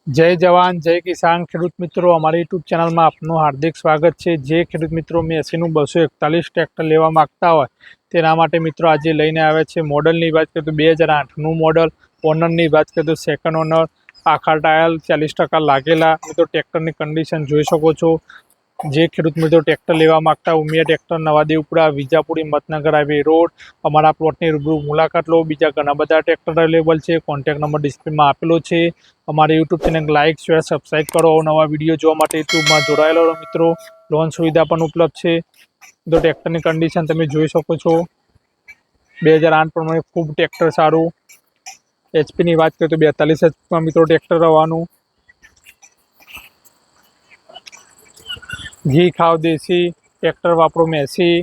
जय जवान जय किसान खेडूत मित्रों अमारी यूट्यूब चैनल में आपनु हार्दिक स्वागत है। जे खेडूत मित्रों मेसीनु 241 ट्रेक्टर लेवा मांगता होय तेना माटे मित्रों आज लईने आव्या छे। मॉडलनी बात करीए तो 2008 નું मॉडल, ओनरनी बात करीए तो सेकंड ओनर, आखा टायर 40% लागेला। तो ट्रेक्टरनी कंडीशन जोई शको छो। जे खेडूत मित्रों ट्रेक्टर लेवा मांगता उमिया ट्रेक्टर नवादेवपुरा विजापुरी हिम्मतनगर हाईवे रोड अमारा प्लॉटनी रूबरू मुलाकात लो। बीजा घणा बधा ट्रेक्टर अवेलेबल है। कॉन्टेक्ट नंबर डिस्प्ले में आपेलो है। अमारे YouTube channel like share subscribe करो। नवा विडियो जोवा माटे यूट्यूब में जोड़ायेला रहो मित्रों। लोन सुविधा पण उपलब्ध है। तो ट्रेक्टर की कंडीशन तमे जोई शको छो। 2008 प्रमाणे खूब ट्रेक्टर सारू। एचपी की बात करें तो 42 एचपी में मित्रों ट्रेक्टर रवानुं। घी खाव देसी ट्रेक्टर वापरो मेसी।